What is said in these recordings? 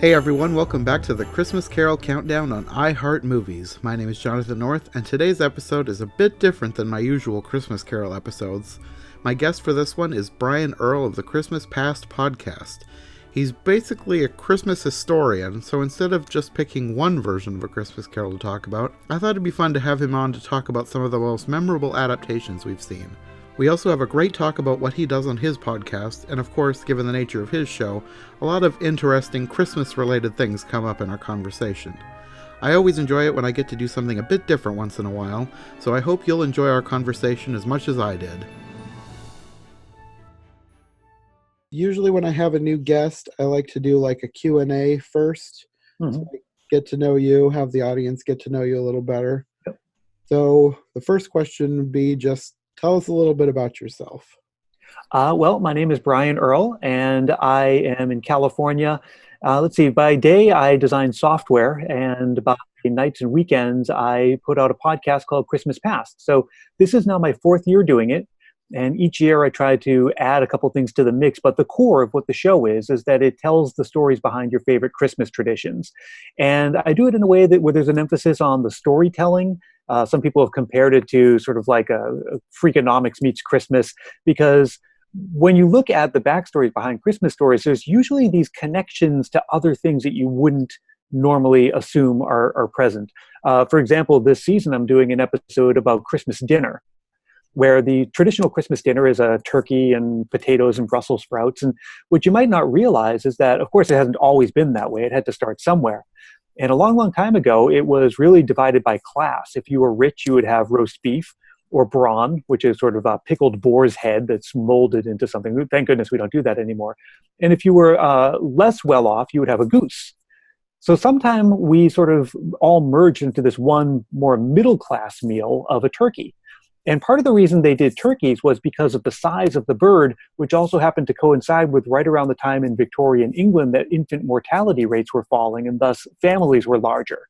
Hey everyone, welcome back to the Christmas Carol Countdown on iHeartMovies. My name is Jonathan North, and today's episode is a bit different than my usual Christmas Carol episodes. My guest for this one is Brian Earl of the Christmas Past podcast. He's basically a Christmas historian, so instead of just picking one version of a Christmas Carol to talk about, I thought it'd be fun to have him on to talk about some of the most memorable adaptations we've seen. We also have a great talk about what he does on his podcast, and of course, given the nature of his show, a lot of interesting Christmas-related things come up in our conversation. I always enjoy it when I get to do something a bit different once in a while, so I hope you'll enjoy our conversation as much as I did. Usually when I have a new guest, I like to do like a Q&A first, so I get to know you, have the audience get to know you a little better. Yep. So the first question would be just tell us a little bit about yourself. Well, my name is Brian Earl, and I am in California. By day, I design software, and by nights and weekends, I put out a podcast called Christmas Past. So this is now my fourth year doing it, and each year I try to add a couple things to the mix, but the core of what the show is that it tells the stories behind your favorite Christmas traditions. And I do it in a way where there's an emphasis on the storytelling. Some people have compared it to sort of like a Freakonomics meets Christmas, because when you look at the backstories behind Christmas stories, there's usually these connections to other things that you wouldn't normally assume are present. For example, this season I'm doing an episode about Christmas dinner, where the traditional Christmas dinner is a turkey and potatoes and Brussels sprouts. And what you might not realize is that, of course, it hasn't always been that way. It had to start somewhere. And a long, long time ago, it was really divided by class. If you were rich, you would have roast beef or brawn, which is sort of a pickled boar's head that's molded into something. Thank goodness we don't do that anymore. And if you were less well off, you would have a goose. So sometime we sort of all merged into this one more middle class meal of a turkey. And part of the reason they did turkeys was because of the size of the bird, which also happened to coincide with right around the time in Victorian England that infant mortality rates were falling, and thus families were larger.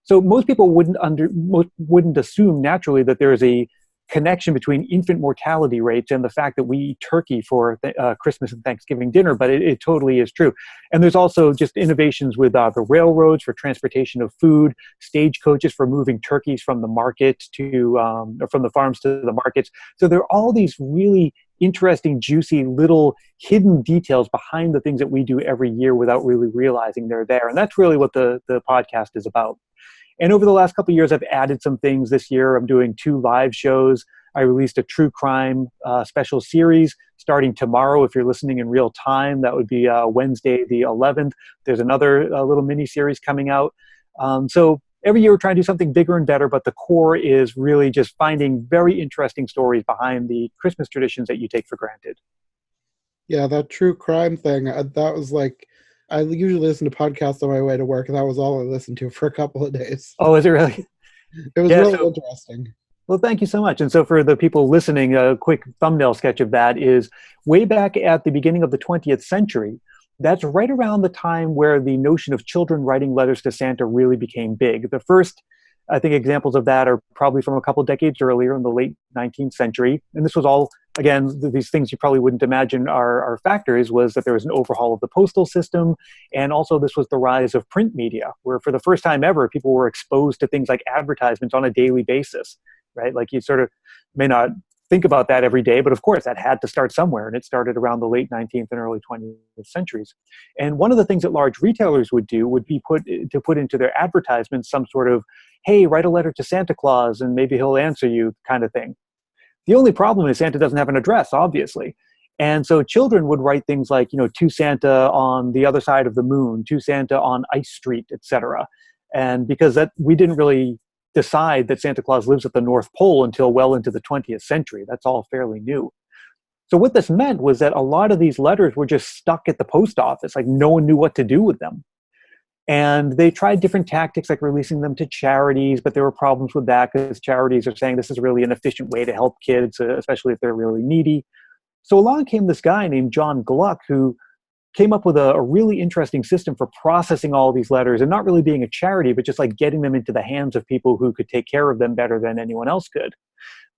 So most people wouldn't assume naturally that there is a connection between infant mortality rates and the fact that we eat turkey for Christmas and Thanksgiving dinner, but it totally is true. And there's also just innovations with the railroads for transportation of food, stagecoaches for moving turkeys from the market or from the farms to the markets. So there are all these really interesting, juicy little hidden details behind the things that we do every year without really realizing they're there. And that's really what the podcast is about. And over the last couple of years, I've added some things. This year, I'm doing 2 live shows. I released a true crime special series starting tomorrow. If you're listening in real time, that would be Wednesday the 11th. There's another little mini series coming out. So every year we're trying to do something bigger and better, but the core is really just finding very interesting stories behind the Christmas traditions that you take for granted. Yeah, that true crime thing, that was like, I usually listen to podcasts on my way to work, and that was all I listened to for a couple of days. Oh, is it really? It was really interesting. Well, thank you so much. And so for the people listening, a quick thumbnail sketch of that is way back at the beginning of the 20th century. That's right around the time where the notion of children writing letters to Santa really became big. The first, I think, examples of that are probably from a couple decades earlier in the late 19th century. And this was all, again, these things you probably wouldn't imagine are factors, was that there was an overhaul of the postal system. And also this was the rise of print media, where for the first time ever, people were exposed to things like advertisements on a daily basis, right? Like you sort of may not think about that every day, but of course that had to start somewhere. And it started around the late 19th and early 20th centuries. And one of the things that large retailers would do would be put into their advertisements some sort of, hey, write a letter to Santa Claus and maybe he'll answer you kind of thing. The only problem is Santa doesn't have an address, obviously. And so children would write things like, to Santa on the other side of the moon, to Santa on Ice Street, etc. And because we didn't really decide that Santa Claus lives at the North Pole until well into the 20th century. That's all fairly new. So what this meant was that a lot of these letters were just stuck at the post office, like no one knew what to do with them. And they tried different tactics like releasing them to charities, but there were problems with that because charities are saying this is really an efficient way to help kids, especially if they're really needy. So along came this guy named John Gluck who came up with a really interesting system for processing all these letters and not really being a charity, but just like getting them into the hands of people who could take care of them better than anyone else could.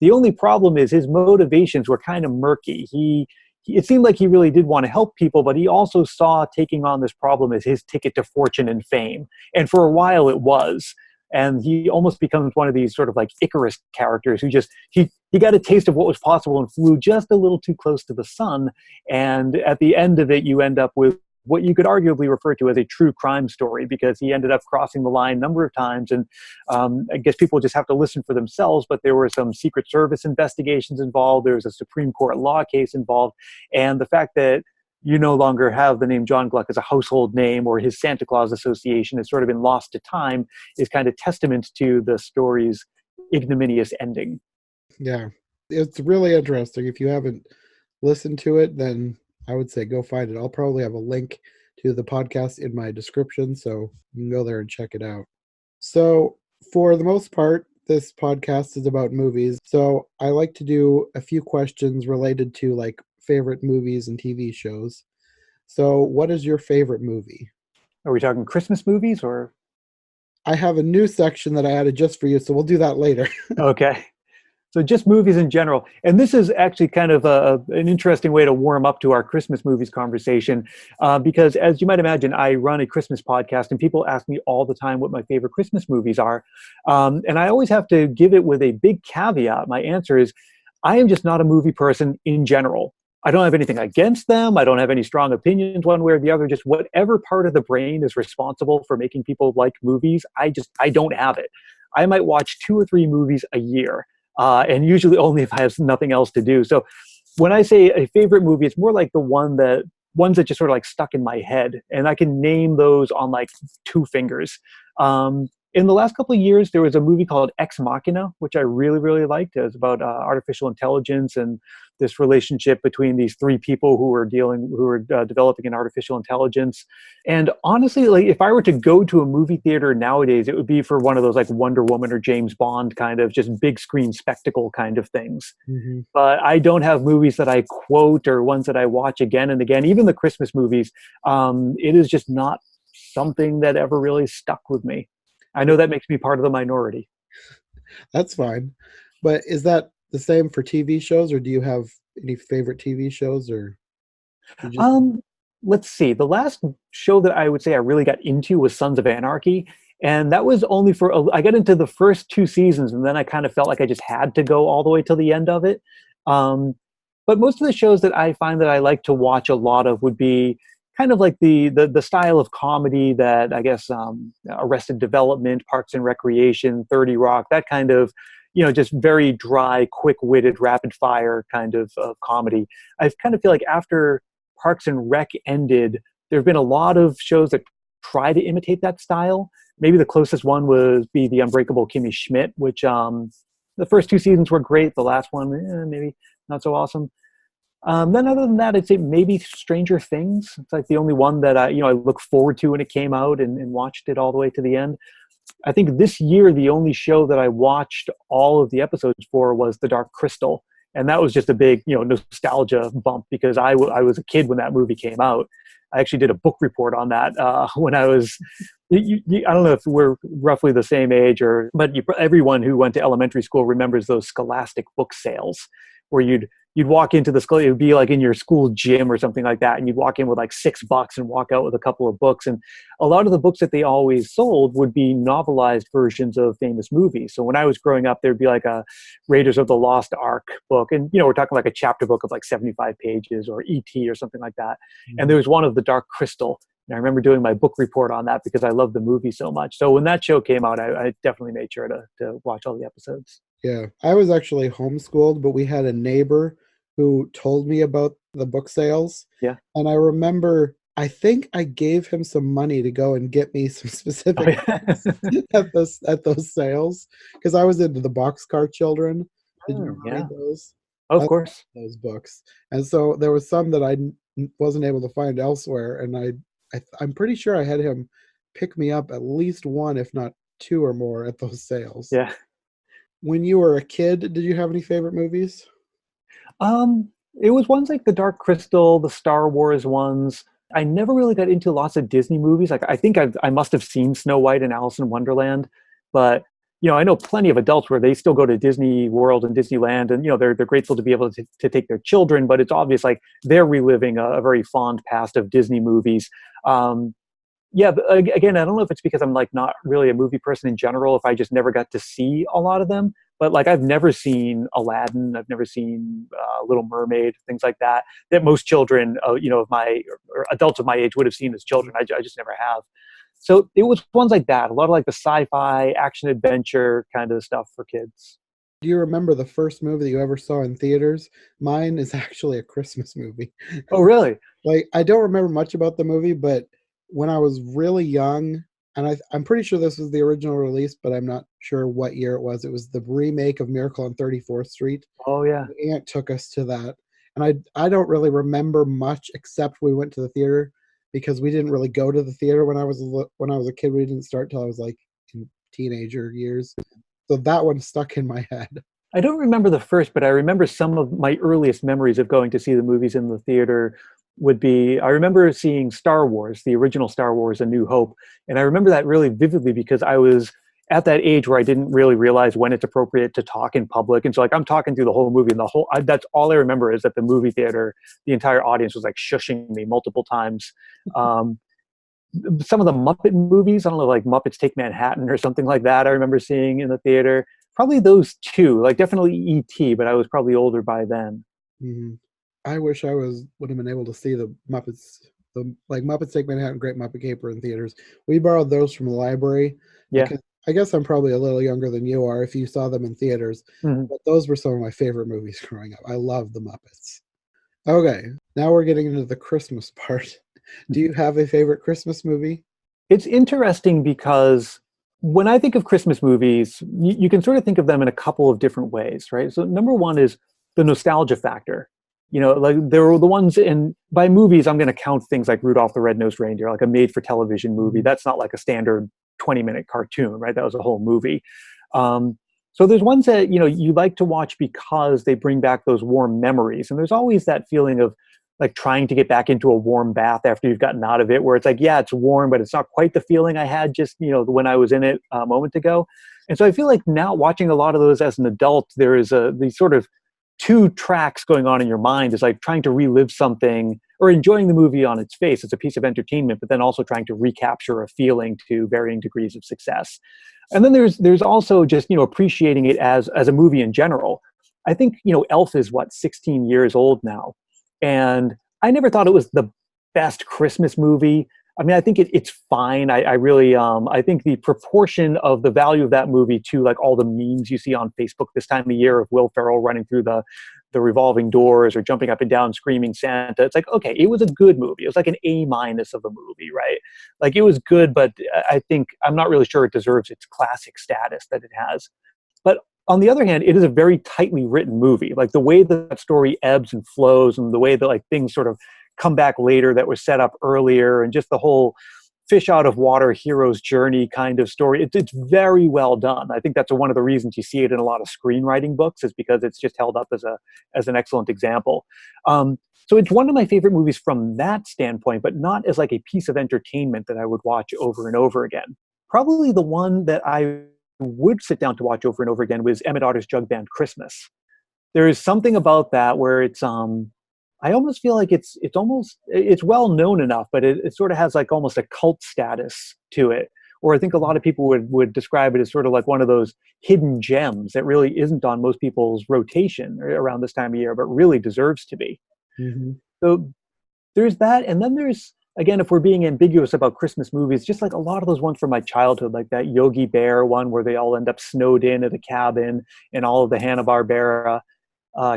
The only problem is his motivations were kind of murky. He it seemed like he really did want to help people, but he also saw taking on this problem as his ticket to fortune and fame. And for a while it was. And he almost becomes one of these sort of like Icarus characters who just, he got a taste of what was possible and flew just a little too close to the sun. And at the end of it, you end up with what you could arguably refer to as a true crime story, because he ended up crossing the line a number of times. And I guess people just have to listen for themselves, but there were some Secret Service investigations involved. There was a Supreme Court law case involved. And the fact that you no longer have the name John Gluck as a household name, or his Santa Claus association has sort of been lost to time, is kind of testament to the story's ignominious ending. Yeah, it's really interesting. If you haven't listened to it, then I would say go find it. I'll probably have a link to the podcast in my description, so you can go there and check it out. So for the most part, this podcast is about movies. So I like to do a few questions related to like favorite movies and TV shows. So what is your favorite movie? Are we talking Christmas movies or? I have a new section that I added just for you, so we'll do that later. Okay. So just movies in general. And this is actually kind of an interesting way to warm up to our Christmas movies conversation, because as you might imagine, I run a Christmas podcast and people ask me all the time what my favorite Christmas movies are. And I always have to give it with a big caveat. My answer is, I am just not a movie person in general. I don't have anything against them. I don't have any strong opinions one way or the other. Just whatever part of the brain is responsible for making people like movies, I don't have it. I might watch 2 or 3 movies a year. And usually only if I have nothing else to do. So when I say a favorite movie, it's more like the ones that just sort of like stuck in my head. And I can name those on like 2 fingers. In the last couple of years, there was a movie called Ex Machina, which I really, really liked. It was about artificial intelligence and this relationship between these 3 people who were developing an artificial intelligence. And honestly, like if I were to go to a movie theater nowadays, it would be for one of those like Wonder Woman or James Bond kind of just big screen spectacle kind of things. Mm-hmm. But I don't have movies that I quote or ones that I watch again and again. Even the Christmas movies, it is just not something that ever really stuck with me. I know that makes me part of the minority. That's fine. But is that the same for TV shows, or do you have any favorite TV shows, or? Let's see. The last show that I would say I really got into was Sons of Anarchy. And that was only I got into the first 2 seasons, and then I kind of felt like I just had to go all the way till the end of it. But most of the shows that I find that I like to watch a lot of would be kind of like the style of comedy that I guess Arrested Development, Parks and Recreation, 30 Rock, that kind of, just very dry, quick-witted, rapid-fire kind of comedy. I kind of feel like after Parks and Rec ended, there have been a lot of shows that try to imitate that style. Maybe the closest one would be The Unbreakable Kimmy Schmidt, which the first 2 seasons were great. The last one, maybe not so awesome. Then other than that, I'd say maybe Stranger Things. It's like the only one that I look forward to when it came out and watched it all the way to the end. I think this year, the only show that I watched all of the episodes for was The Dark Crystal. And that was just a big, nostalgia bump because I was a kid when that movie came out. I actually did a book report on that when I was, I don't know if we're roughly the same age, but everyone who went to elementary school remembers those Scholastic book sales where you'd walk into the school, it would be like in your school gym or something like that. And you'd walk in with like $6 and walk out with a couple of books. And a lot of the books that they always sold would be novelized versions of famous movies. So when I was growing up, there'd be like a Raiders of the Lost Ark book. And, we're talking like a chapter book of like 75 pages or E.T. or something like that. Mm-hmm. And there was one of The Dark Crystal. And I remember doing my book report on that because I loved the movie so much. So when that show came out, I definitely made sure to watch all the episodes. Yeah, I was actually homeschooled, but we had a neighbor who told me about the book sales. Yeah. And I remember, I think I gave him some money to go and get me some specific books at those sales because I was into the Boxcar Children. Did you read those? Of course. Those books. And so there was some that I wasn't able to find elsewhere. And I'm pretty sure I had him pick me up at least 1, if not 2 or more at those sales. Yeah. When you were a kid, did you have any favorite movies? It was ones like The Dark Crystal, the Star Wars ones. I never really got into lots of Disney movies. Like I think I must have seen Snow White and Alice in Wonderland, but I know plenty of adults where they still go to Disney World and Disneyland, and they're grateful to be able to take their children, but it's obvious like they're reliving a very fond past of Disney movies. Yeah, but again, I don't know if it's because I'm like not really a movie person in general, if I just never got to see a lot of them. But like I've never seen Aladdin, I've never seen Little Mermaid, things like that, that most children, of my or adults of my age would have seen as children. I just never have. So it was ones like that, a lot of like the sci-fi, action adventure kind of stuff for kids. Do you remember the first movie that you ever saw in theaters? Mine is actually a Christmas movie. Oh, really? Like, I don't remember much about the movie, but when I was really young, and I'm pretty sure this was the original release, but I'm not sure what year it was. It was the remake of Miracle on 34th Street. Oh, yeah. My aunt took us to that. And I don't really remember much except we went to the theater because we didn't really go to the theater when I was a kid. We didn't start till I was like in teenager years. So that one stuck in my head. I don't remember the first, but I remember some of my earliest memories of going to see the movies in the theater would be, I remember seeing Star Wars, the original Star Wars, A New Hope. And I remember that really vividly because I was at that age where I didn't really realize when it's appropriate to talk in public. And so like I'm talking through the whole movie and that's all I remember is that the movie theater, the entire audience was like shushing me multiple times. Some of the Muppet movies, I don't know, like Muppets Take Manhattan or something like that, I remember seeing in the theater. Probably those two, like definitely E.T., but I was probably older by then. Mm-hmm. I wish I would have been able to see the Muppets, like Muppets Take Manhattan, Great Muppet Caper in theaters. We borrowed those from the library. Yeah. Because I guess I'm probably a little younger than you are if you saw them in theaters. Mm-hmm. But those were some of my favorite movies growing up. I love the Muppets. Okay, now we're getting into the Christmas part. Do you have a favorite Christmas movie? It's interesting because when I think of Christmas movies, you can sort of think of them in a couple of different ways, right? So number one is the nostalgia factor. Like there were the ones by movies, I'm going to count things like Rudolph the Red-Nosed Reindeer, like a made-for-television movie. That's not like a standard 20-minute cartoon, right? That was a whole movie. So there's ones that, you like to watch because they bring back those warm memories. And there's always that feeling of like trying to get back into a warm bath after you've gotten out of it, where it's like, yeah, it's warm, but it's not quite the feeling I had just, when I was in it a moment ago. And so I feel like now watching a lot of those as an adult, there is these sort of two tracks going on in your mind. Is like trying to relive something or enjoying the movie on its face as a piece of entertainment, but then also trying to recapture a feeling to varying degrees of success. And then there's also just, appreciating it as a movie in general. I think, Elf is 16 years old now. And I never thought it was the best Christmas movie. I mean, I think it's fine. I really, I think the proportion of the value of that movie to like all the memes you see on Facebook this time of year of Will Ferrell running through the revolving doors or jumping up and down screaming Santa. It's like, okay, it was a good movie. It was like an A- of a movie, right? Like it was good, but I think I'm not really sure it deserves its classic status that it has. But on the other hand, it is a very tightly written movie. Like the way that story ebbs and flows and the way that like things sort of come back later that were set up earlier and just the whole fish out of water hero's journey kind of story. It's very well done. I think that's one of the reasons you see it in a lot of screenwriting books is because it's just held up as an excellent example. So it's one of my favorite movies from that standpoint, but not as like a piece of entertainment that I would watch over and over again. Probably the one that I would sit down to watch over and over again was Emmett Otter's Jug Band Christmas. There is something about that where it's I almost feel like it's well known enough, but it sort of has like almost a cult status to it. Or I think a lot of people would describe it as sort of like one of those hidden gems that really isn't on most people's rotation around this time of year, but really deserves to be. Mm-hmm. So there's that. And then there's, again, if we're being ambiguous about Christmas movies, just like a lot of those ones from my childhood, like that Yogi Bear one where they all end up snowed in at a cabin and all of the Hanna-Barbera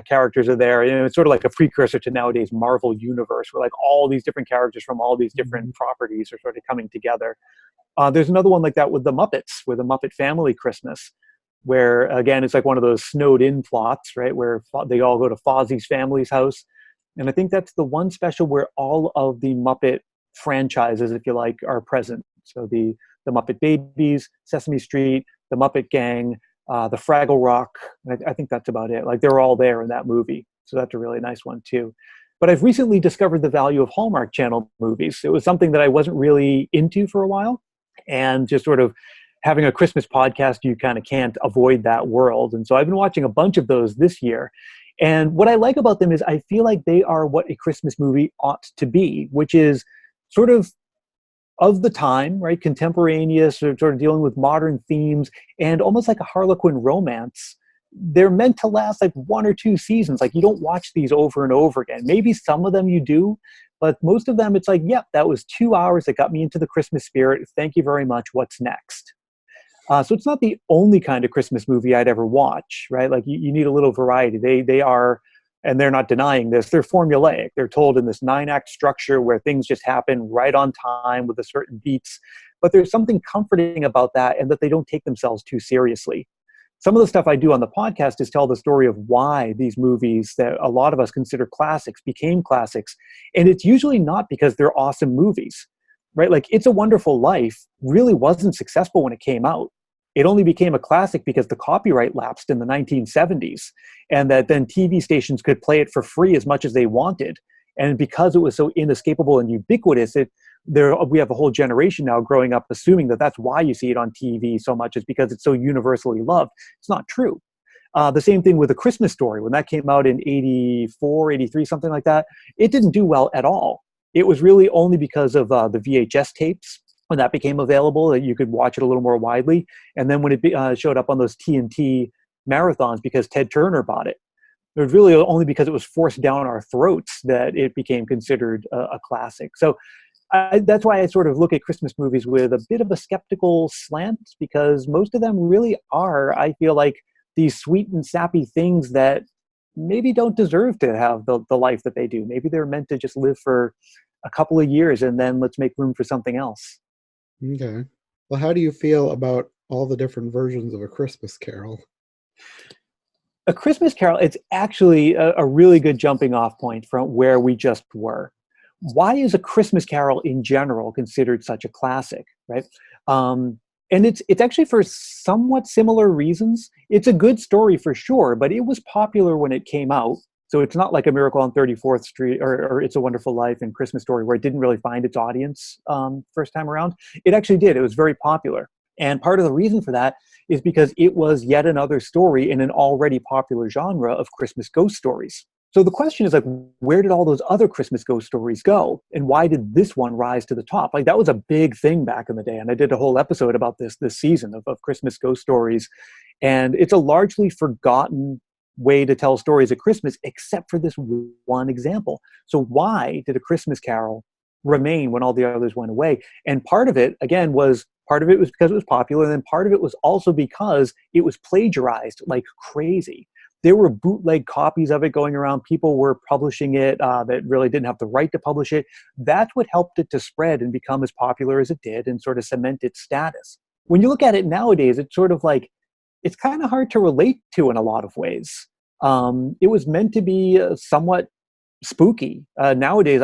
characters are there. It's sort of like a precursor to nowadays Marvel Universe, where like all these different characters from all these different properties are sort of coming together. There's another one like that with the Muppets, with the Muppet Family Christmas, where again it's like one of those snowed in plots, right, where they all go to Fozzie's family's house. And I think that's the one special where all of the Muppet franchises, if you like, are present. So the Muppet Babies, Sesame Street, the Muppet Gang, the Fraggle Rock. I think that's about it. Like they're all there in that movie. So that's a really nice one too. But I've recently discovered the value of Hallmark Channel movies. It was something that I wasn't really into for a while and just sort of having a Christmas podcast, you kind of can't avoid that world. And so I've been watching a bunch of those this year. And what I like about them is I feel like they are what a Christmas movie ought to be, which is sort of the time, right? Contemporaneous, sort of dealing with modern themes, and almost like a Harlequin romance. They're meant to last like 1 or 2 seasons. Like, you don't watch these over and over again. Maybe some of them you do, but most of them it's like, yep, that was 2 hours that got me into the Christmas spirit. Thank you very much. What's next? So it's not the only kind of Christmas movie I'd ever watch, right? Like, you need a little variety. They are, and they're not denying this, they're formulaic. They're told in this 9-act structure where things just happen right on time with a certain beats. But there's something comforting about that, and that they don't take themselves too seriously. Some of the stuff I do on the podcast is tell the story of why these movies that a lot of us consider classics became classics. And it's usually not because they're awesome movies, right? Like, It's a Wonderful Life really wasn't successful when it came out. It only became a classic because the copyright lapsed in the 1970s, and that then TV stations could play it for free as much as they wanted. And because it was so inescapable and ubiquitous, we have a whole generation now growing up assuming that that's why you see it on TV so much, is because it's so universally loved. It's not true. The same thing with A Christmas Story. When that came out in 84, 83, something like that, it didn't do well at all. It was really only because of the VHS tapes, when that became available, that you could watch it a little more widely. And then when it showed up on those TNT marathons because Ted Turner bought it. It was really only because it was forced down our throats that it became considered a classic. So that's why I sort of look at Christmas movies with a bit of a skeptical slant, because most of them really are, I feel like, these sweet and sappy things that maybe don't deserve to have the life that they do. Maybe they're meant to just live for a couple of years and then let's make room for something else. Okay. Well, how do you feel about all the different versions of A Christmas Carol? A Christmas Carol, it's actually a really good jumping off point from where we just were. Why is A Christmas Carol in general considered such a classic, right? And it's actually for somewhat similar reasons. It's a good story for sure, but it was popular when it came out. So it's not like A Miracle on 34th Street or It's a Wonderful Life and Christmas Story, where it didn't really find its audience first time around. It actually did. It was very popular. And part of the reason for that is because it was yet another story in an already popular genre of Christmas ghost stories. So the question is, like, where did all those other Christmas ghost stories go? And why did this one rise to the top? Like, that was a big thing back in the day. And I did a whole episode about this season of Christmas ghost stories. And it's a largely forgotten way to tell stories at Christmas, except for this one example. So why did A Christmas Carol remain when all the others went away? And part of it, again, was because it was popular. And then part of it was also because it was plagiarized like crazy. There were bootleg copies of it going around. People were publishing it that really didn't have the right to publish it. That's what helped it to spread and become as popular as it did and sort of cement its status. When you look at it nowadays, it's sort of like, it's kind of hard to relate to in a lot of ways. It was meant to be somewhat spooky. Nowadays,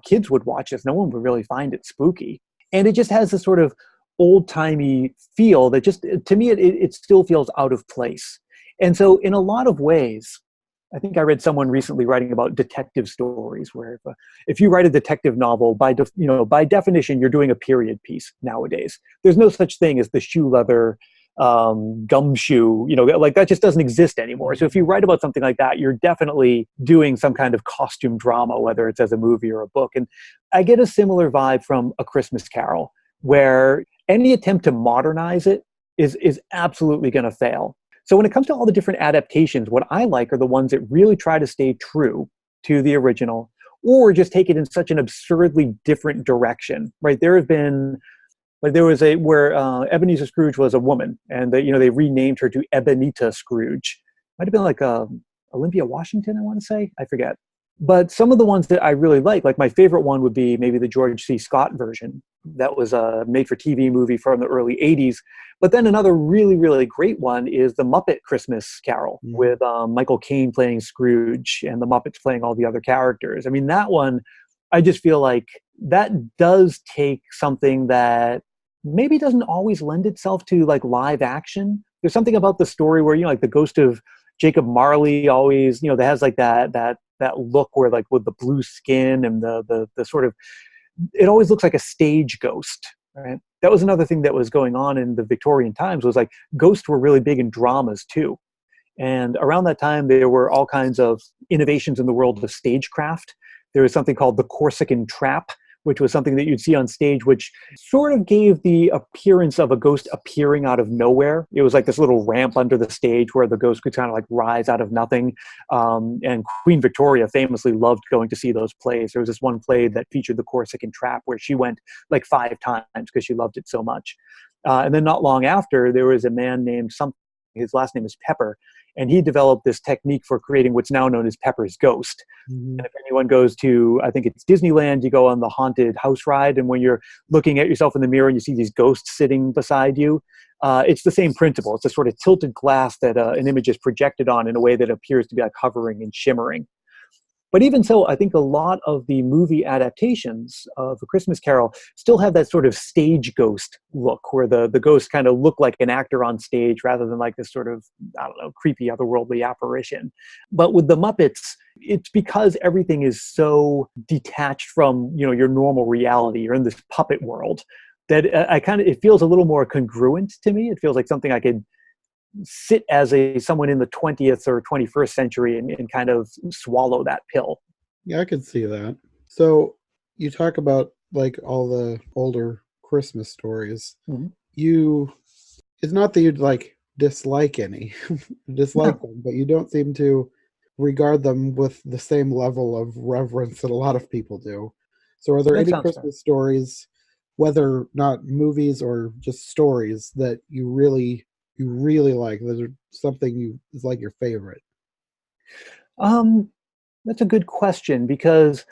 kids would watch this. No one would really find it spooky. And it just has this sort of old-timey feel that just, to me, it still feels out of place. And so in a lot of ways, I think I read someone recently writing about detective stories, where if you write a detective novel, by definition, you're doing a period piece nowadays. There's no such thing as the shoe leather gumshoe, like that just doesn't exist anymore. So if you write about something like that, you're definitely doing some kind of costume drama, whether it's as a movie or a book. And I get a similar vibe from A Christmas Carol, where any attempt to modernize it is absolutely going to fail. So when it comes to all the different adaptations, what I like are the ones that really try to stay true to the original, or just take it in such an absurdly different direction, right? There have been, like, there was where Ebenezer Scrooge was a woman, and they renamed her to Ebenita Scrooge. Might have been like Olympia Washington, I want to say. I forget. But some of the ones that I really like my favorite one would be maybe the George C. Scott version. That was a made-for-TV movie from the early 80s. But then another really, really great one is the Muppet Christmas Carol, with Michael Caine playing Scrooge and the Muppets playing all the other characters. I mean, that one, I just feel like that does take something that maybe doesn't always lend itself to like live action. There's something about the story where, like the ghost of Jacob Marley always, that has like that look where, like, with the blue skin and the sort of, it always looks like a stage ghost. right? That was another thing that was going on in the Victorian times, was like ghosts were really big in dramas too. And around that time, there were all kinds of innovations in the world of stagecraft. There was something called the Corsican Trap, which was something that you'd see on stage, which sort of gave the appearance of a ghost appearing out of nowhere. It was like this little ramp under the stage where the ghost could kind of like rise out of nothing. And Queen Victoria famously loved going to see those plays. There was this one play that featured the Corsican Trap where she went like 5 times because she loved it so much. And then not long after, there was a man named something, his last name is Pepper, and he developed this technique for creating what's now known as Pepper's Ghost. Mm-hmm. And if anyone goes to, I think it's Disneyland, you go on the haunted house ride, and when you're looking at yourself in the mirror and you see these ghosts sitting beside you, it's the same principle. It's a sort of tilted glass that an image is projected on in a way that appears to be like hovering and shimmering. But even so, I think a lot of the movie adaptations of A Christmas Carol still have that sort of stage ghost look, where the ghosts kind of look like an actor on stage rather than like this sort of, I don't know, creepy otherworldly apparition. But with the Muppets, it's because everything is so detached from, you know, your normal reality. You're in this puppet world that it feels a little more congruent to me. It feels like something I could sit as someone in the 20th or 21st century and kind of swallow that pill. Yeah, I could see that. So you talk about like all the older Christmas stories. Mm-hmm. It's not that you'd like dislike any, dislike them, but you don't seem to regard them with the same level of reverence that a lot of people do. So are there any Christmas stories, whether not movies or just stories, that you really like? There's something is like your favorite? That's a good question, because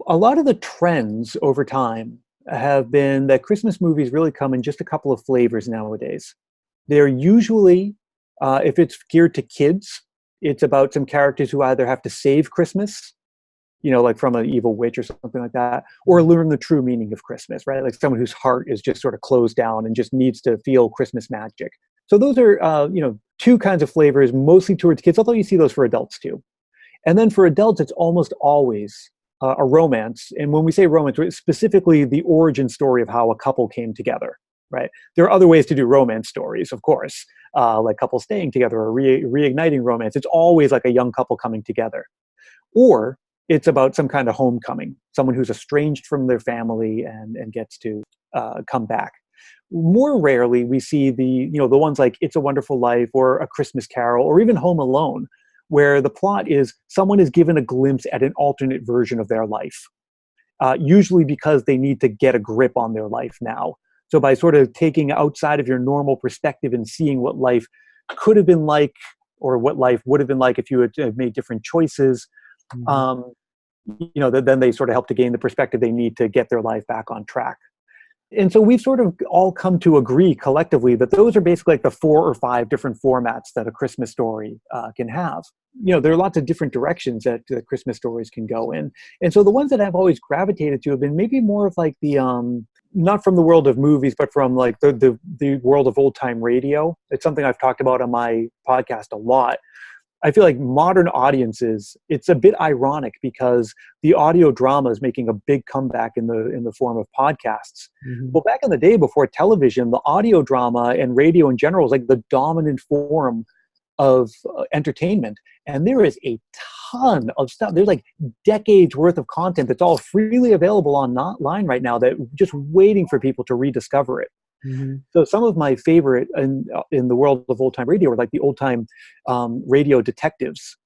a lot of the trends over time have been that Christmas movies really come in just a couple of flavors nowadays. They're usually, if it's geared to kids, it's about some characters who either have to save Christmas, you know, like from an evil witch or something like that, or learn the true meaning of Christmas, right? Like someone whose heart is just sort of closed down and just needs to feel Christmas magic. So those are, two kinds of flavors, mostly towards kids, although you see those for adults too. And then for adults, it's almost always a romance. And when we say romance, it's specifically the origin story of how a couple came together, right? There are other ways to do romance stories, of course, like couples staying together or reigniting romance. It's always like a young couple coming together. Or it's about some kind of homecoming, someone who's estranged from their family and gets to come back. More rarely, we see the ones like It's a Wonderful Life or A Christmas Carol or even Home Alone, where the plot is someone is given a glimpse at an alternate version of their life, usually because they need to get a grip on their life now. So by sort of taking outside of your normal perspective and seeing what life could have been like, or what life would have been like if you had made different choices, then they sort of help to gain the perspective they need to get their life back on track. And so we've sort of all come to agree collectively that those are basically like the 4 or 5 different formats that a Christmas story can have. There are lots of different directions that Christmas stories can go in. And so the ones that I've always gravitated to have been maybe more of like the, not from the world of movies, but from like the world of old time radio. It's something I've talked about on my podcast a lot. I feel like modern audiences, it's a bit ironic because the audio drama is making a big comeback in the form of podcasts. Mm-hmm. Well, back in the day before television, the audio drama and radio in general was like the dominant form of entertainment. And there is a ton of stuff. There's like decades worth of content that's all freely available online right now that just waiting for people to rediscover it. Mm-hmm. So some of my favorite in the world of old time radio are like the old time radio detectives.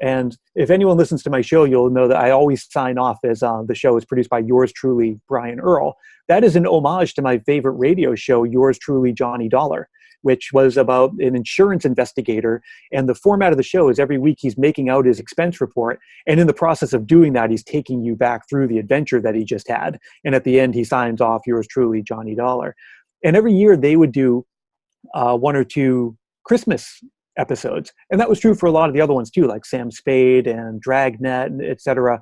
And if anyone listens to my show, you'll know that I always sign off as the show is produced by yours truly, Brian Earl. That is an homage to my favorite radio show, Yours Truly, Johnny Dollar, which was about an insurance investigator. And the format of the show is every week he's making out his expense report. And in the process of doing that, he's taking you back through the adventure that he just had. And at the end, he signs off, Yours Truly, Johnny Dollar. And every year they would do 1 or 2 Christmas episodes. And that was true for a lot of the other ones too, like Sam Spade and Dragnet, et cetera.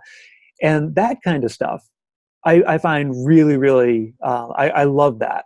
And that kind of stuff, I find really, really, I love that.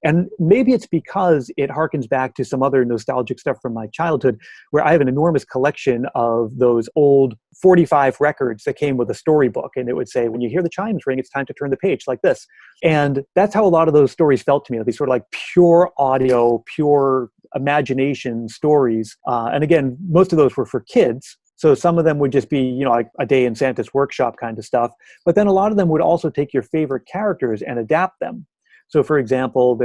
And maybe it's because it harkens back to some other nostalgic stuff from my childhood, where I have an enormous collection of those old 45 records that came with a storybook. And it would say, when you hear the chimes ring, it's time to turn the page, like this. And that's how a lot of those stories felt to me. These sort of like pure audio, pure imagination stories. And again, most of those were for kids. So some of them would just be, like a day in Santa's workshop kind of stuff. But then a lot of them would also take your favorite characters and adapt them. So for example,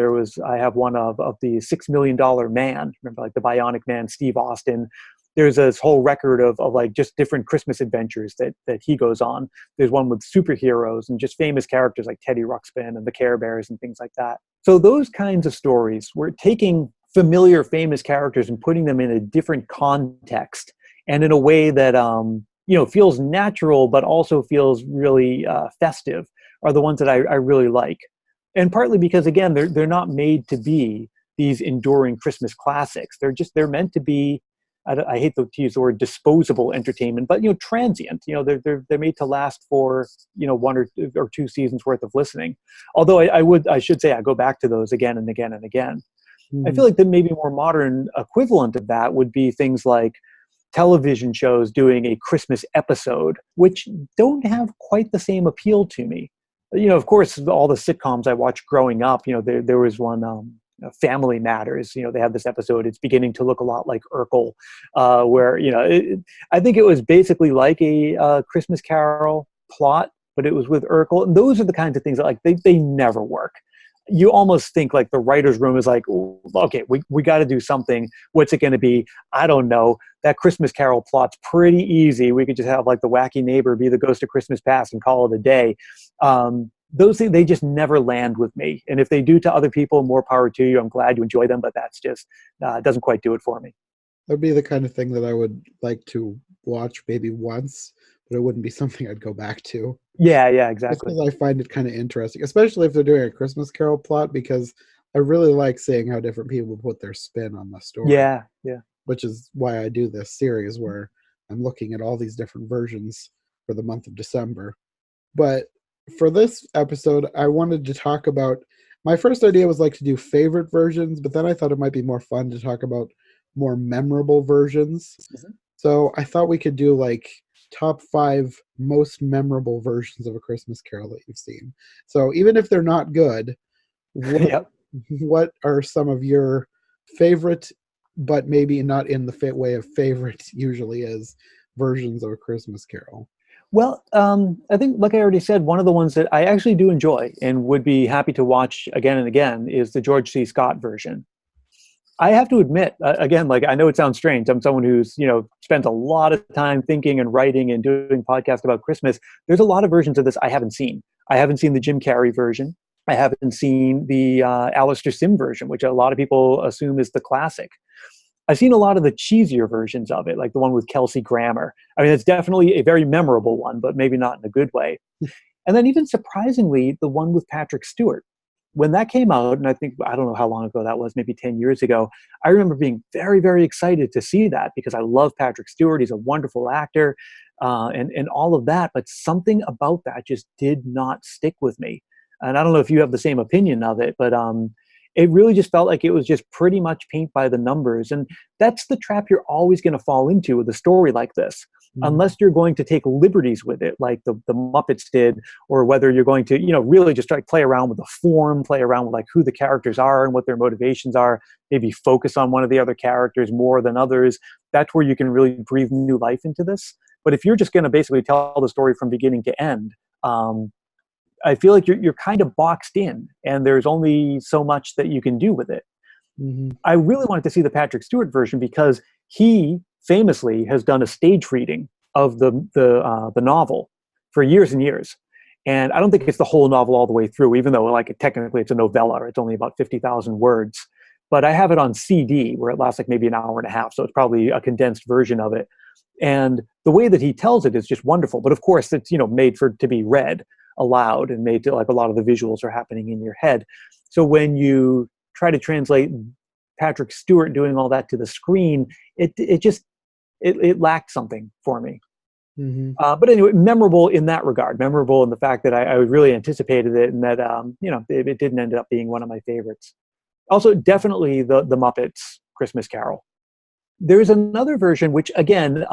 I have one of the $6 Million Man, remember, like the Bionic Man, Steve Austin. There's this whole record of like just different Christmas adventures that he goes on. There's one with superheroes and just famous characters like Teddy Ruxpin and the Care Bears and things like that. So those kinds of stories, we're taking familiar famous characters and putting them in a different context and in a way that feels natural but also feels really festive, are the ones that I really like. And partly because, again, they're not made to be these enduring Christmas classics. They're meant to be, I hate to use the word disposable entertainment, but transient. They're made to last for one or two seasons worth of listening. Although I should say I go back to those again and again and again. Mm-hmm. I feel like the maybe more modern equivalent of that would be things like television shows doing a Christmas episode, which don't have quite the same appeal to me. Of course, all the sitcoms I watched growing up, there was one, Family Matters. They have this episode, it's beginning to look a lot like Urkel, where, I think it was basically like a Christmas Carol plot, but it was with Urkel. And those are the kinds of things that, like, they never work. You almost think like the writer's room is like, okay, we got to do something. What's it going to be? I don't know. That Christmas Carol plot's pretty easy. We could just have like the wacky neighbor be the ghost of Christmas past and call it a day. Those things, they just never land with me. And if they do to other people, more power to you. I'm glad you enjoy them, but that's just, doesn't quite do it for me. That'd be the kind of thing that I would like to watch maybe once, but it wouldn't be something I'd go back to. Yeah, exactly. Because I find it kind of interesting, especially if they're doing a Christmas Carol plot, because I really like seeing how different people put their spin on the story. Yeah. Which is why I do this series where I'm looking at all these different versions for the month of December. But for this episode, I wanted to talk about, my first idea was like to do favorite versions, but then I thought it might be more fun to talk about more memorable versions. Mm-hmm. So I thought we could do like top 5 most memorable versions of A Christmas Carol that you've seen. So even if they're not good, what are some of your favorite, but maybe not in the way of favorite usually is, versions of A Christmas Carol? Well, I think, like I already said, one of the ones that I actually do enjoy and would be happy to watch again and again is the George C. Scott version. I have to admit, again, like, I know it sounds strange. I'm someone who's, spent a lot of time thinking and writing and doing podcasts about Christmas. There's a lot of versions of this I haven't seen. I haven't seen the Jim Carrey version. I haven't seen the Alistair Sim version, which a lot of people assume is the classic. I've seen a lot of the cheesier versions of it, like the one with Kelsey Grammer. I mean, it's definitely a very memorable one, but maybe not in a good way. And then even surprisingly, the one with Patrick Stewart. When that came out, and I don't know how long ago that was, maybe 10 years ago, I remember being very, very excited to see that because I love Patrick Stewart. He's a wonderful actor and all of that. But something about that just did not stick with me. And I don't know if you have the same opinion of it, but it really just felt like it was just pretty much paint by the numbers. And that's the trap you're always going to fall into with a story like this, unless you're going to take liberties with it, like the Muppets did, or whether you're going to, really just try to play around with the form, play around with like who the characters are and what their motivations are, maybe focus on one of the other characters more than others. That's where you can really breathe new life into this. But if you're just going to basically tell the story from beginning to end, I feel like you're kind of boxed in, and there's only so much that you can do with it. Mm-hmm. I really wanted to see the Patrick Stewart version because he famously has done a stage reading of the novel for years and years. And I don't think it's the whole novel all the way through, even though like technically it's a novella. It's only about 50,000 words. But I have it on CD where it lasts like maybe an hour and a half. So it's probably a condensed version of it. And the way that he tells it is just wonderful. But of course, it's made to be read aloud and made to like a lot of the visuals are happening in your head. So when you try to translate Patrick Stewart doing all that to the screen, it lacked something for me. Mm-hmm. But anyway, memorable in that regard, memorable in the fact that I really anticipated it and that it didn't end up being one of my favorites. Also, definitely the Muppets Christmas Carol. There's another version, which again,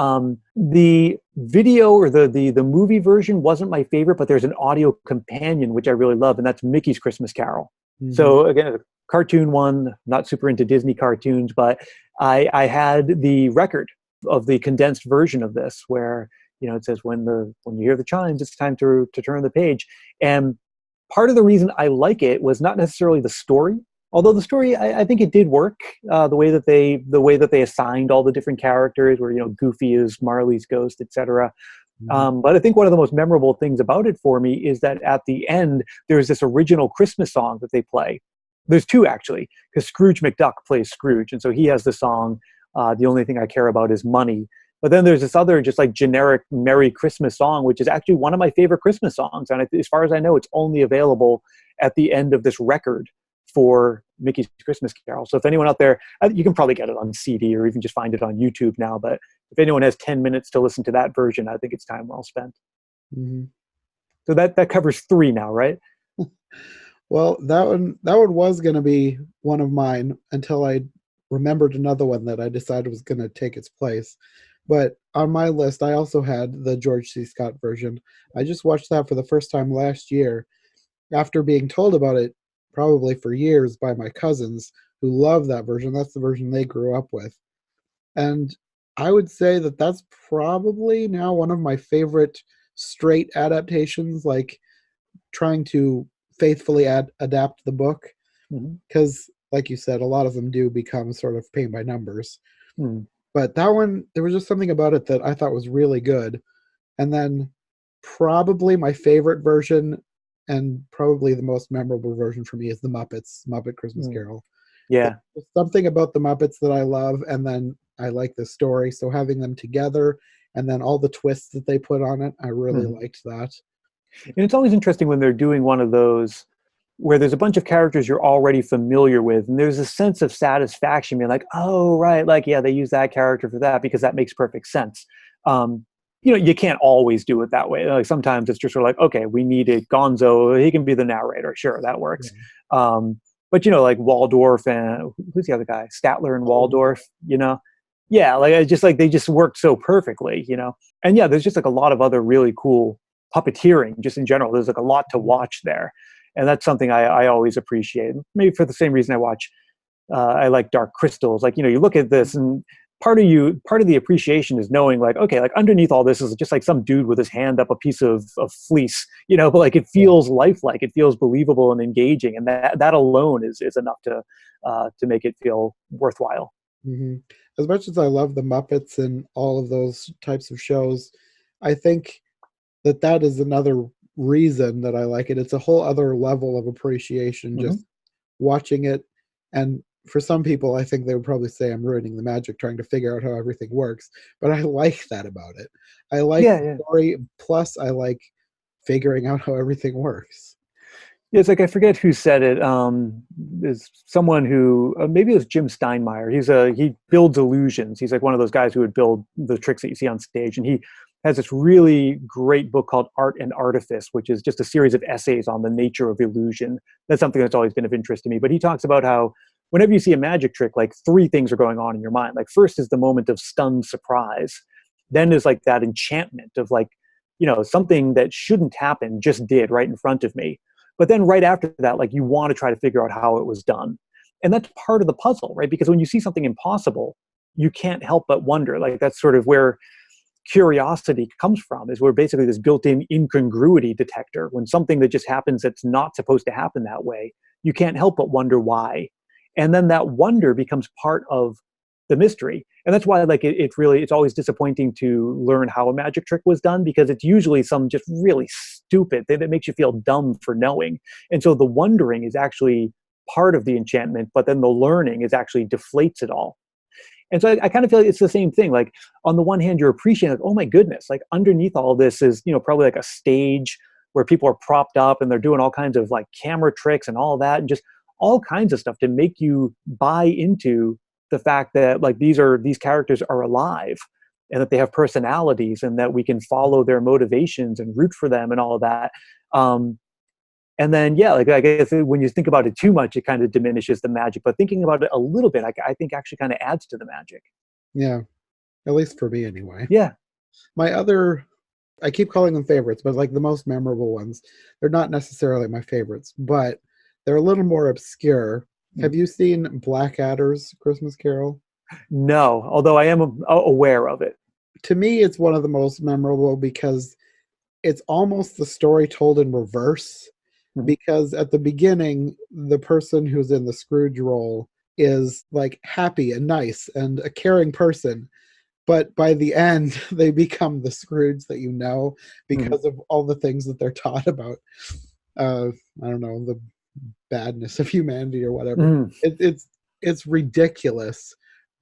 the video or the movie version wasn't my favorite, but there's an audio companion which I really love, and that's Mickey's Christmas Carol. Mm-hmm. So again, a cartoon one. Not super into Disney cartoons, but I had the record of the condensed version of this, where it says when you hear the chimes, it's time to turn the page. And part of the reason I like it was not necessarily the story. Although the story, I think it did work, the way that they assigned all the different characters, where Goofy is Marley's ghost, etc. Mm-hmm. But I think one of the most memorable things about it for me is that at the end there's this original Christmas song that they play. There's two actually, because Scrooge McDuck plays Scrooge, and so he has the song. The only thing I care about is money. But then there's this other just like generic Merry Christmas song, which is actually one of my favorite Christmas songs, and as far as I know, it's only available at the end of this record for Mickey's Christmas Carol. So if anyone out there, you can probably get it on CD or even just find it on YouTube now, but if anyone has 10 minutes to listen to that version, I think it's time well spent. Mm-hmm. So that covers 3 now, right? Well, that one was going to be one of mine until I remembered another one that I decided was going to take its place. But on my list, I also had the George C. Scott version. I just watched that for the first time last year after being told about it probably for years by my cousins who love that version. That's the version they grew up with. And I would say that that's probably now one of my favorite straight adaptations, like trying to faithfully adapt the book. Because, like you said, a lot of them do become sort of paint by numbers. But that one, there was just something about it that I thought was really good. And then probably my favorite version, and probably the most memorable version for me, is the Muppet Christmas Carol. Yeah. There's something about the Muppets that I love, and then I like the story. So having them together, and then all the twists that they put on it, I really liked that. And it's always interesting when they're doing one of those where there's a bunch of characters you're already familiar with, and there's a sense of satisfaction being like, oh, right, like, yeah, they use that character for that because that makes perfect sense. You can't always do it that way. Like sometimes it's just sort of like, okay, we needed Gonzo, he can be the narrator. Sure, that works. Yeah. But like Waldorf and who's the other guy? Statler and Waldorf, Yeah, like it's just like they just worked so perfectly, And yeah, there's just like a lot of other really cool puppeteering just in general. There's like a lot to watch there. And that's something I always appreciate. Maybe for the same reason I like Dark Crystals. Like, you look at this and part of the appreciation is knowing like, okay, like underneath all this is just like some dude with his hand up a piece of fleece, but like it feels lifelike, it feels believable and engaging. And that alone is enough to make it feel worthwhile. Mm-hmm. As much as I love the Muppets and all of those types of shows, I think that is another reason that I like it. It's a whole other level of appreciation just watching it. And for some people, I think they would probably say I'm ruining the magic trying to figure out how everything works. But I like that about it. I like the story, plus I like figuring out how everything works. Yeah, it's like, I forget who said it. There's someone who, maybe it was Jim Steinmeier. He builds illusions. He's like one of those guys who would build the tricks that you see on stage. And he has this really great book called Art and Artifice, which is just a series of essays on the nature of illusion. That's something that's always been of interest to me. But he talks about how whenever you see a magic trick, like 3 things are going on in your mind. Like first is the moment of stunned surprise. Then is like that enchantment of like, something that shouldn't happen just did right in front of me. But then right after that, like you want to try to figure out how it was done. And that's part of the puzzle, right? Because when you see something impossible, you can't help but wonder. Like that's sort of where curiosity comes from, is we're basically this built-in incongruity detector. When something that just happens that's not supposed to happen that way, you can't help but wonder why. And then that wonder becomes part of the mystery. And that's why like it's always disappointing to learn how a magic trick was done, because it's usually some just really stupid thing that makes you feel dumb for knowing. And so the wondering is actually part of the enchantment, but then the learning is actually deflates it all. And so I kind of feel like it's the same thing. Like on the one hand, you're appreciating like, oh my goodness, like underneath all this is, probably like a stage where people are propped up and they're doing all kinds of like camera tricks and all that, and just all kinds of stuff to make you buy into the fact that like these characters are alive and that they have personalities and that we can follow their motivations and root for them and all of that. And then, yeah, like I guess when you think about it too much, it kind of diminishes the magic. But thinking about it a little bit, I think actually kind of adds to the magic. Yeah, at least for me anyway. Yeah. My other, I keep calling them favorites, but like the most memorable ones, they're not necessarily my favorites, but they're a little more obscure. Have you seen Blackadder's Christmas Carol? No, although I am aware of it. To me, it's one of the most memorable because it's almost the story told in reverse. Mhm. Because at the beginning, the person who's in the Scrooge role is like happy and nice and a caring person. But by the end, they become the Scrooge that you know Mhm. because of all the things that they're taught about, uh, I don't know, the badness of humanity or whatever. Mhm. It's ridiculous,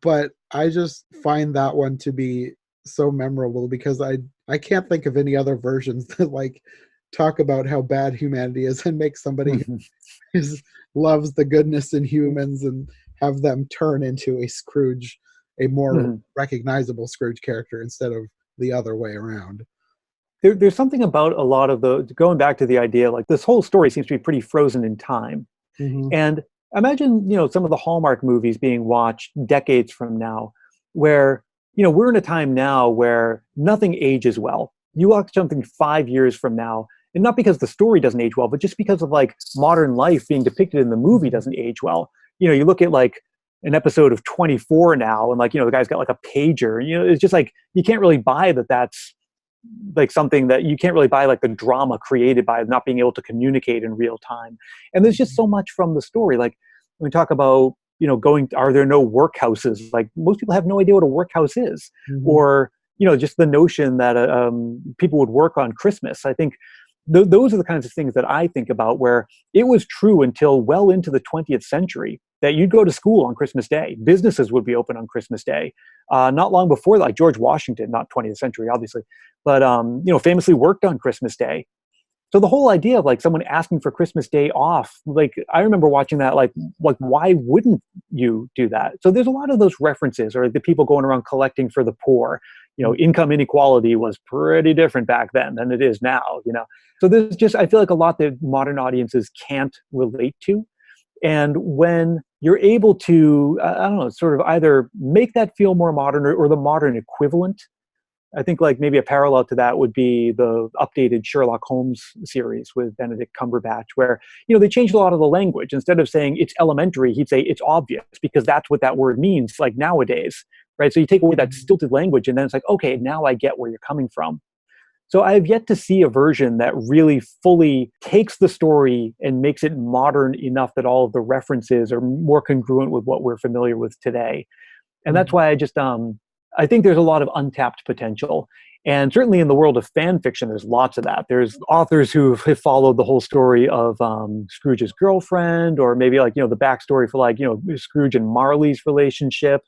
but I just find that one to be so memorable because I can't think of any other versions that like talk about how bad humanity is and make somebody Mhm. who loves the goodness in humans and have them turn into a Scrooge, a more Mhm. recognizable Scrooge character instead of the other way around. There's something about a lot of the going back to the idea, like this whole story seems to be pretty frozen in time. Hmm. And imagine, some of the Hallmark movies being watched decades from now, where, we're in a time now where nothing ages well. You watch something 5 years from now, and not because the story doesn't age well, but just because of like modern life being depicted in the movie doesn't age well. You look at like an episode of 24 now, and like, the guy's got like a pager. It's just like you can't really buy that that's like something that you can't really buy, like the drama created by not being able to communicate in real time. And there's just so much from the story. Like when we talk about, are there no workhouses? Like most people have no idea what a workhouse is, Hmm. or, just the notion that people would work on Christmas. I think those are the kinds of things that I think about, where it was true until well into the 20th century that you'd go to school on Christmas Day. Businesses would be open on Christmas Day. Not long before, like George Washington, not 20th century, obviously, but famously worked on Christmas Day. So the whole idea of like someone asking for Christmas Day off, like I remember watching that, like why wouldn't you do that? So there's a lot of those references, or the people going around collecting for the poor. Income inequality was pretty different back then than it is now. So there's just, I feel like a lot that modern audiences can't relate to. And when you're able to, I don't know, sort of either make that feel more modern, or the modern equivalent. I think like maybe a parallel to that would be the updated Sherlock Holmes series with Benedict Cumberbatch, where, they changed a lot of the language. Instead of saying it's elementary, he'd say it's obvious, because that's what that word means like nowadays, right? So you take away that stilted language, and then it's like, okay, now I get where you're coming from. So I've yet to see a version that really fully takes the story and makes it modern enough that all of the references are more congruent with what we're familiar with today. And that's Hmm. why I think there's a lot of untapped potential. And certainly in the world of fan fiction, there's lots of that. There's authors who have followed the whole story of Scrooge's girlfriend, or maybe like, the backstory for like, Scrooge and Marley's relationship,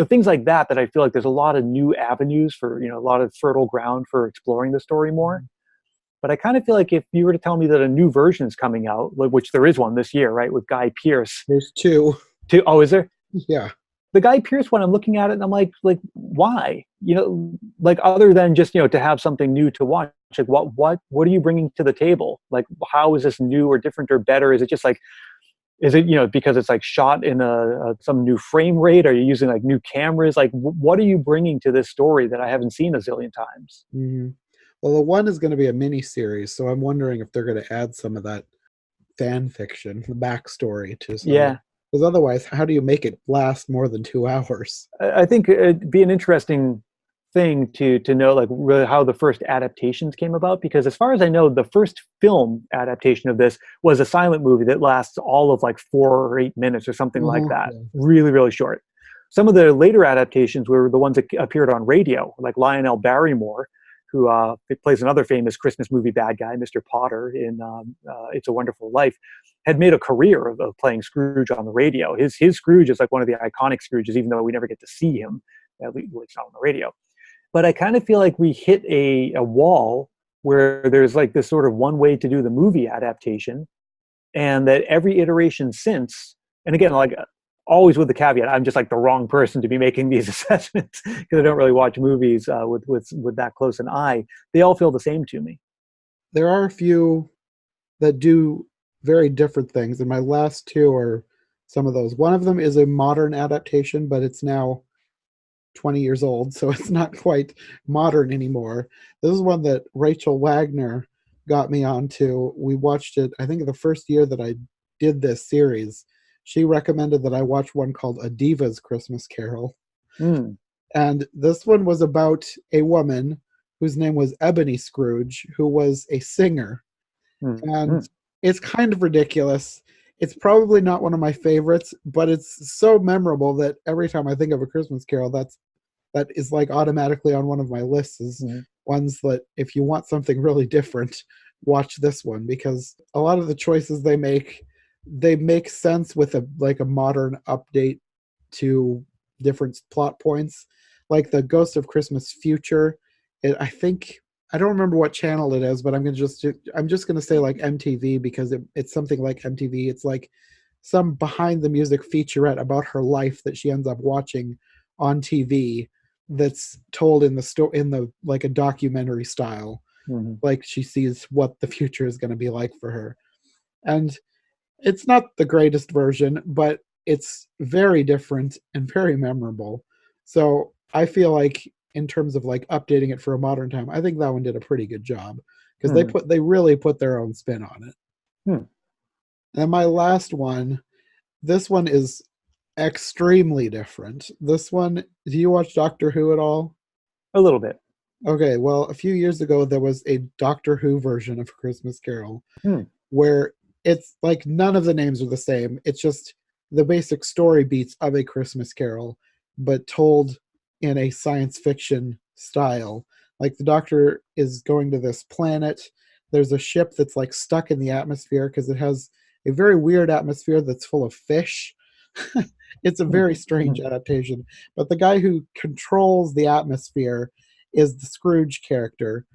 things like that, that I feel like there's a lot of new avenues for, a lot of fertile ground for exploring the story more. But I kind of feel like if you were to tell me that a new version is coming out, which there is one this year, right, with Guy Pearce. There's two. Oh, is there? Yeah. The Guy Pearce one, I'm looking at it and I'm like, why? Like other than just, to have something new to watch, like what are you bringing to the table? Like, how is this new or different or better? Is it just like, is it, because it's like shot in some new frame rate? Are you using like new cameras? Like, what are you bringing to this story that I haven't seen a zillion times? Hmm. Well, the one is going to be a mini series, so I'm wondering if they're going to add some of that fan fiction, the backstory to some of it. Yeah. Because otherwise, how do you make it last more than 2 hours? I think it'd be an interesting thing to know, like really how the first adaptations came about, because as far as I know, the first film adaptation of this was a silent movie that lasts all of like 4 or 8 minutes or something like Uh-huh. that. Yeah. Really, really short. Some of the later adaptations were the ones that appeared on radio, like Lionel Barrymore, who plays another famous Christmas movie bad guy, Mr. Potter in It's a Wonderful Life, had made a career of playing Scrooge on the radio. His Scrooge is like one of the iconic Scrooges, even though we never get to see him, at least not on the radio. But I kind of feel like we hit a wall where there's like this sort of one way to do the movie adaptation, and that every iteration since, and again, like always with the caveat, I'm just like the wrong person to be making these assessments, because I don't really watch movies with that close an eye. They all feel the same to me. There are a few that do very different things, and my last two are some of those. One of them is a modern adaptation, but it's now 20 years old, so it's not quite modern anymore. This is one that Rachel Wagner got me onto. We watched it, I think, the first year that I did this series. She recommended that I watch one called A Diva's Christmas Carol. Mm. And this one was about a woman whose name was Ebony Scrooge, who was a singer. Mm. And Mm. it's kind of ridiculous. It's probably not one of my favorites, but it's so memorable that every time I think of A Christmas Carol, that is like automatically on one of my lists is Mm. ones that if you want something really different, watch this one, because a lot of the choices they make sense with a modern update to different plot points. Like the Ghost of Christmas Future, I think I don't remember what channel it is, but I'm just gonna say like MTV because it's something like MTV. It's like some behind the music featurette about her life that she ends up watching on TV that's told in the like a documentary style. Mm. Like she sees what the future is going to be like for her. And it's not the greatest version, but it's very different and very memorable. So I feel like in terms of like updating it for a modern time, I think that one did a pretty good job because Mm. they really put their own spin on it. Mm. And my last one, this one is extremely different. This one, do you watch Doctor Who at all? A little bit. Okay, well, a few years ago there was a Doctor Who version of Christmas Carol Mm. where it's like none of the names are the same. It's just the basic story beats of A Christmas Carol, but told in a science fiction style. Like the Doctor is going to this planet. There's a ship that's like stuck in the atmosphere because it has a very weird atmosphere that's full of fish. It's a Mm. very strange Mm. adaptation. But the guy who controls the atmosphere is the Scrooge character.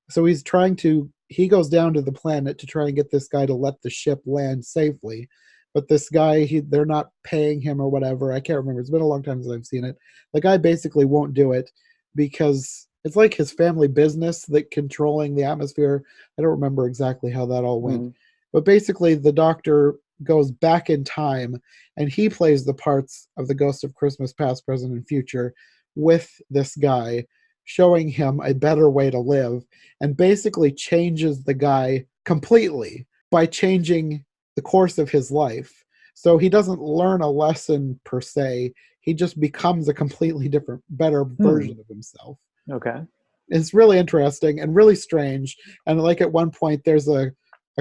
So he goes down to the planet to try and get this guy to let the ship land safely. But this guy, they're not paying him or whatever. I can't remember. It's been a long time since I've seen it. The guy basically won't do it because it's like his family business that controlling the atmosphere. I don't remember exactly how that all went. Mm. But basically, the Doctor goes back in time and he plays the parts of the Ghost of Christmas Past, Present, and Future with this guy, showing him a better way to live, and basically changes the guy completely by changing the course of his life. So he doesn't learn a lesson per se, he just becomes a completely different, better Mm. version of himself. Okay. It's really interesting and really strange. And like at one point, there's a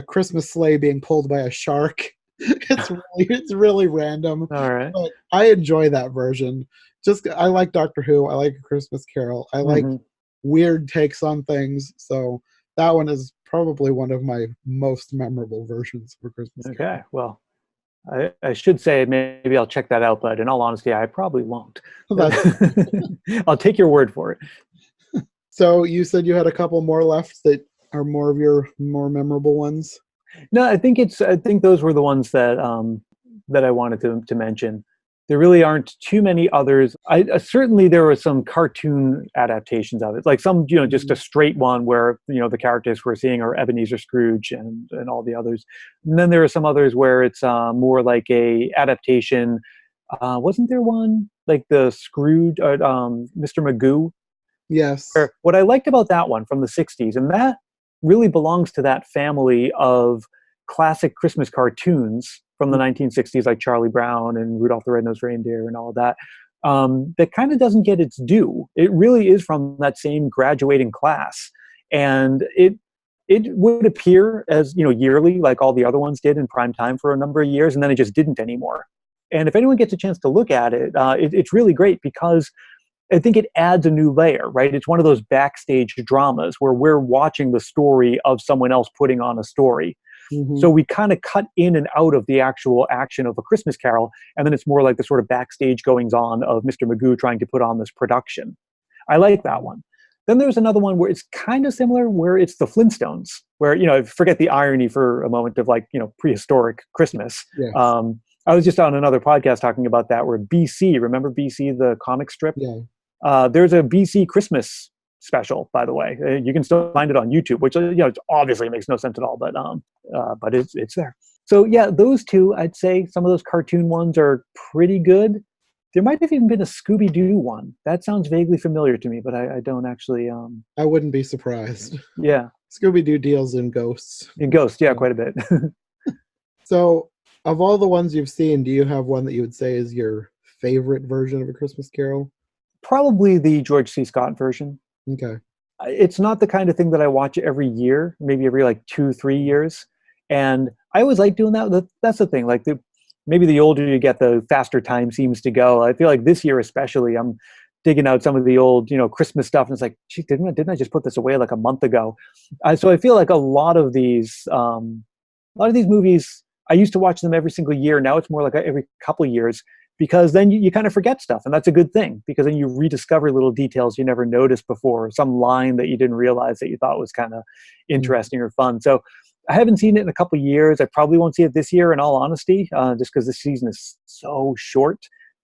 Christmas sleigh being pulled by a shark. It's really random, All right. but I enjoy that version. Just I like Doctor Who. I like A Christmas Carol. I like Mm-hmm. weird takes on things. So that one is probably one of my most memorable versions for Christmas Okay. Carol. Well, I should say maybe I'll check that out, but in all honesty, I probably won't. That's I'll take your word for it. so you said you had a couple more left that are more of your more memorable ones. No, I think those were the ones that I wanted to mention. There really aren't too many others. I certainly there were some cartoon adaptations of it, like some just a straight one where the characters we're seeing are Ebenezer Scrooge and all the others. And then there are some others where it's more like a adaptation. Wasn't there one like the Scrooge, Mr. Magoo? Yes. What I liked about that one from the 60s, and that really belongs to that family of classic Christmas cartoons from the 1960s, like Charlie Brown and Rudolph the Red-Nosed Reindeer and all of that, that kind of doesn't get its due. It really is from that same graduating class. And it would appear as yearly, like all the other ones did in prime time for a number of years, and then it just didn't anymore. And if anyone gets a chance to look at it, it's really great because I think it adds a new layer, right? It's one of those backstage dramas where we're watching the story of someone else putting on a story. Mm-hmm. So we kind of cut in and out of the actual action of A Christmas Carol, and then it's more like the sort of backstage goings on of Mr. Magoo trying to put on this production. I like that one. Then there's another one where it's kind of similar, where it's the Flintstones, where, forget the irony for a moment of like, prehistoric Christmas. Yes. I was just on another podcast talking about that, where BC, remember BC, the comic strip? Yeah. There's a BC Christmas special, by the way. You can still find it on YouTube, which it obviously makes no sense at all, but it's there. So yeah, those two, I'd say some of those cartoon ones are pretty good. There might have even been a Scooby-Doo one. That sounds vaguely familiar to me, but I don't actually. I wouldn't be surprised. Yeah, Scooby-Doo deals in ghosts. in Ghost, yeah, quite a bit. So, of all the ones you've seen, do you have one that you would say is your favorite version of A Christmas Carol? Probably the George C. Scott version. Okay. It's not the kind of thing that I watch every year, maybe every like 2-3 years. And I always like doing that. That's the thing. Like maybe the older you get, the faster time seems to go. I feel like this year especially, I'm digging out some of the old, Christmas stuff, and it's like, gee, didn't I just put this away like a month ago? So I feel like a lot of these movies, I used to watch them every single year. Now it's more like every couple of years, because then you kind of forget stuff, and that's a good thing, because then you rediscover little details you never noticed before, some line that you didn't realize that you thought was kind of interesting or fun. So I haven't seen it in a couple of years. I probably won't see it this year, in all honesty, just because this season is so short.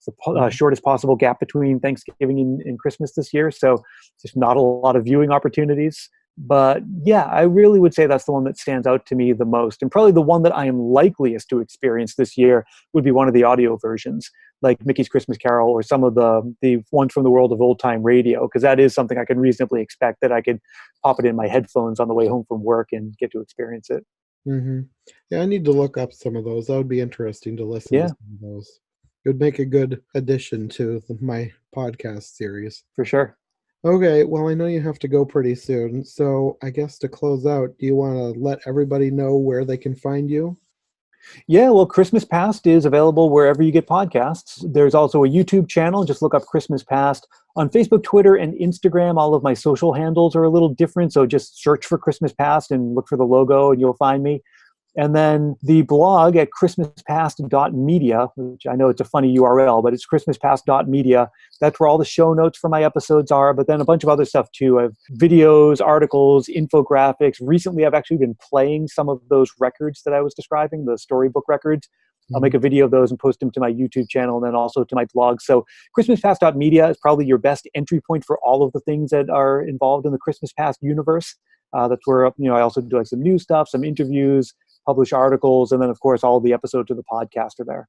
It's the shortest possible gap between Thanksgiving and Christmas this year, so there's not a lot of viewing opportunities. But yeah, I really would say that's the one that stands out to me the most. And probably the one that I am likeliest to experience this year would be one of the audio versions, like Mickey's Christmas Carol, or some of the ones from the world of old time radio, because that is something I can reasonably expect that I could pop it in my headphones on the way home from work and get to experience it. Mm-hmm. Yeah, I need to look up some of those. That would be interesting to listen to some of those. It would make a good addition to my podcast series. For sure. Okay, well, I know you have to go pretty soon, so I guess to close out, do you want to let everybody know where they can find you? Yeah, well, Christmas Past is available wherever you get podcasts. There's also a YouTube channel. Just look up Christmas Past. On Facebook, Twitter, and Instagram, all of my social handles are a little different, so just search for Christmas Past and look for the logo, and you'll find me. And then the blog at christmaspast.media, which I know it's a funny URL, but it's christmaspast.media. That's where all the show notes for my episodes are, but then a bunch of other stuff too. I have videos, articles, infographics. Recently, I've actually been playing some of those records that I was describing, the storybook records. I'll make a video of those and post them to my YouTube channel, and then also to my blog. So christmaspast.media is probably your best entry point for all of the things that are involved in the Christmas Past universe. That's where I also do like some new stuff, some interviews, publish articles, and then of course all the episodes of the podcast are there.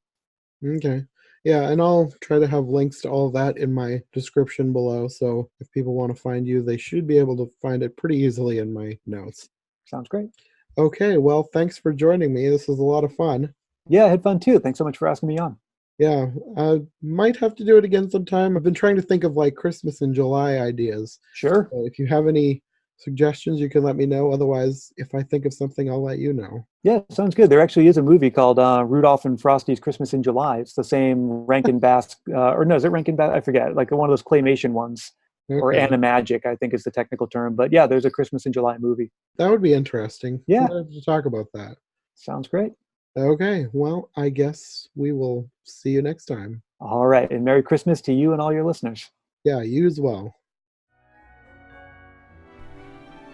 Okay. Yeah, and I'll try to have links to all that in my description below, so if people want to find you, they should be able to find it pretty easily in my notes. Sounds great. Okay, well, thanks for joining me. This was a lot of fun. Yeah, I had fun too. Thanks so much for asking me on. Yeah, I might have to do it again sometime. I've been trying to think of like Christmas in July ideas. Sure. So if you have any suggestions, you can let me know. Otherwise, if I think of something, I'll let you know. Yeah, sounds good. There actually is a movie called Rudolph and Frosty's Christmas in July. It's the same Rankin Bass, or no, is it Rankin Bass? I forget. Like one of those claymation ones, or Animagic, I think is the technical term. But yeah, there's a Christmas in July movie. That would be interesting. Yeah, I'd have to talk about that. Sounds great. Okay, well, I guess we will see you next time. All right, and Merry Christmas to you and all your listeners. Yeah, you as well.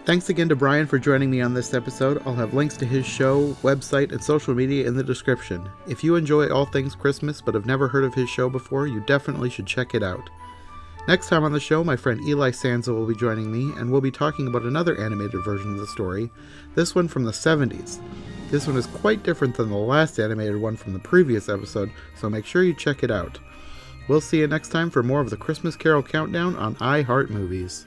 Thanks again to Brian for joining me on this episode. I'll have links to his show, website, and social media in the description. If you enjoy all things Christmas but have never heard of his show before, you definitely should check it out. Next time on the show, my friend Eli Sanza will be joining me, and we'll be talking about another animated version of the story, this one from the 70s. This one is quite different than the last animated one from the previous episode, so make sure you check it out. We'll see you next time for more of the Christmas Carol Countdown on iHeart Movies.